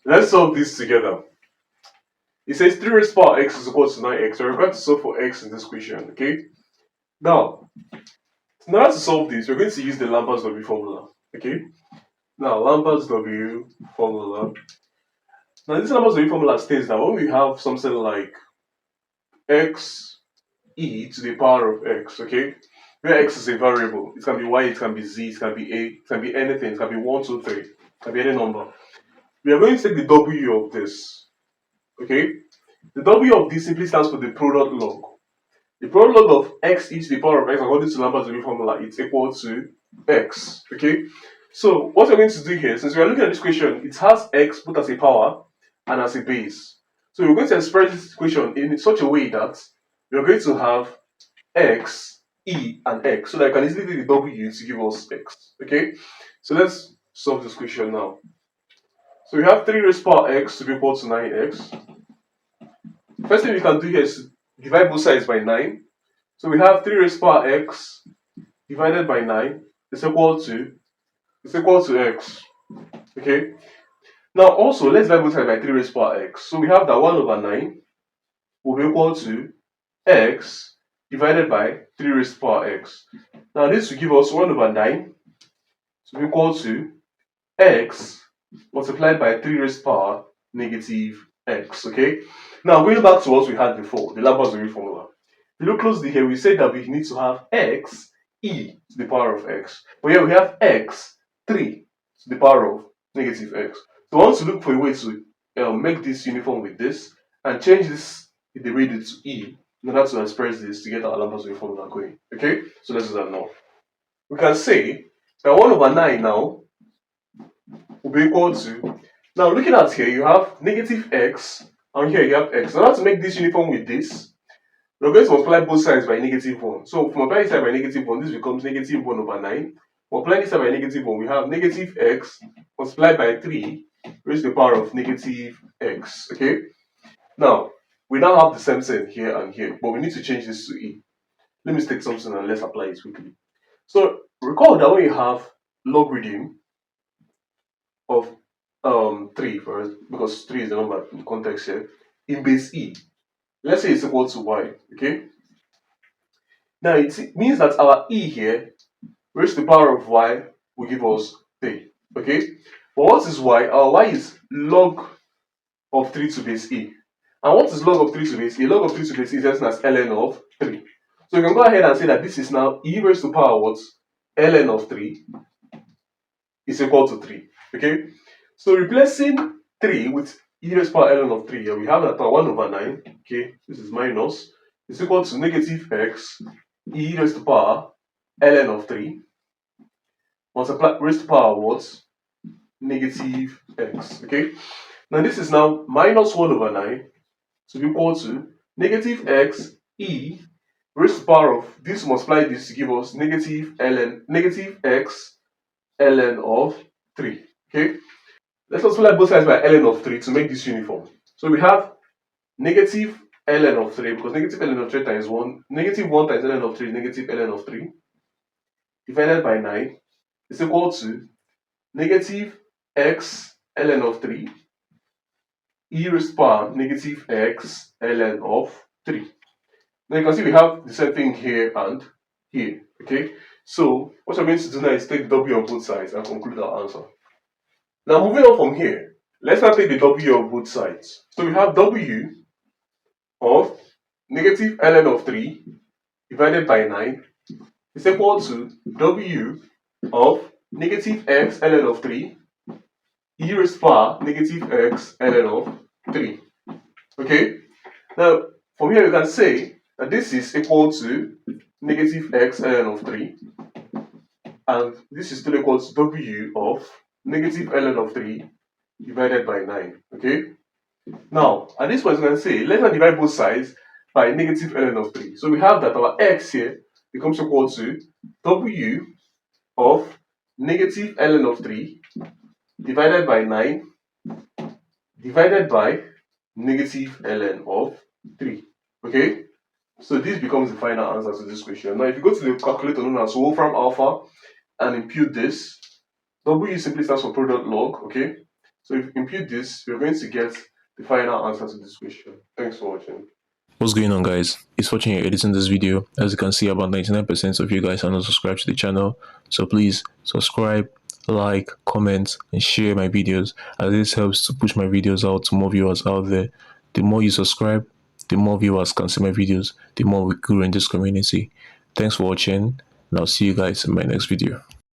Let's solve this together. It says 3 raised to power x is equal to 9x. We're going to solve for x in this question, okay? Now, in order to solve this, we're going to use the Lambert W formula, okay? Now, Lambert W formula. Now, this Lambert W formula states that when we have something like x e to the power of x, okay? Where x is a variable, it can be y, it can be z, it can be a, it can be anything, it can be 1, 2, 3, it can be any number. We are going to take the w of this, okay? The w of this simply stands for the product log. The product log of x e to the power of x according to Lambert's formula is equal to x, okay? So what we're going to do here, since we are looking at this equation, it has x both as a power and as a base. So we're going to express this equation in such a way that we're going to have x, e, and x, so that I can easily take the w to give us x, okay? So let's solve this equation now. So we have 3 raised to power x to be equal to 9x. First thing we can do here is divide both sides by 9. So we have 3 raised to power x divided by 9 is equal to x. Okay. Now also let's divide both sides by 3 raised to power x. So we have that 1 over 9 will be equal to x divided by 3 raised to power x. Now this will give us 1 over 9 to be equal to x multiplied by 3 raised to power negative x. Okay. Now going back to what we had before, the Lambert's formula. If you look closely here, we said that we need to have x e to the power of x. But here we have x 3 to the power of negative x. So I want to look for a way to make this uniform with this and change this derivative to e in order to express this to get our Lambert's formula going. Okay, so let's do that now. We can say that 1 over 9 now will be equal to, now looking at here, you have negative x and here you have x. In order to make this uniform with this, we're going to multiply both sides by negative 1. So if we multiply this side by negative 1, this becomes negative 1 over 9. Multiply this side by negative 1, we have negative x multiplied by 3 raised to the power of negative x. Okay? Now, we now have the same thing here and here, but we need to change this to e. Let me take something and let's apply it quickly. So recall that when you have logarithm of 3 first, because 3 is the number in context here, in base e, let's say it's equal to y, okay? Now it means that our e here raised to the power of y will give us 3, okay? But what is y? Our y is log of 3 to base e. And what is log of 3 to base e? Log of 3 to base e is written as ln of 3. So you can go ahead and say that this is now e raised to the power what? ln of 3 is equal to 3, okay? So replacing 3 with e raised to the power ln of 3 here, we have that 1 over 9, okay? This is minus, is equal to negative x e raised to the power ln of 3 multiply raised to the power what? Negative x, okay? Now this is now minus 1 over 9 to be equal to negative x e raised to the power of this multiply this to give us negative x ln of 3, okay? Let's multiply both sides by ln of 3 to make this uniform. So we have negative ln of 3, because negative ln of 3 times 1, negative 1 times ln of 3 is negative ln of 3, divided by 9 is equal to negative x ln of 3 e raised to the power negative x ln of 3. Now you can see we have the same thing here and here, okay? So what we're going to do now is take w on both sides and conclude our answer. Now moving on from here, let's now take the w of both sides. So we have w of negative ln of 3 divided by 9 is equal to w of negative x ln of 3 e raised to the power negative x ln of 3. Okay? Now from here we can say that this is equal to negative x ln of 3 and this is still equal to w of negative ln of 3 divided by 9, okay? Now, at this point, we can say, let's divide both sides by negative ln of 3. So we have that our x here becomes equal to w of negative ln of 3 divided by 9 divided by negative ln of 3, okay? So this becomes the final answer to this question. Now, if you go to the calculator known as Wolfram Alpha and impute this, W simply stands for product log, okay? So if you impute this, you're going to get the final answer to this question. Thanks for watching. What's going on, guys? It's Fortune here editing this video. As you can see, about 99% of you guys are not subscribed to the channel, so please subscribe, like, comment, and share my videos, as this helps to push my videos out to more viewers out there. The more you subscribe, the more viewers can see my videos, the more we grow in this community. Thanks for watching, and I'll see you guys in my next video.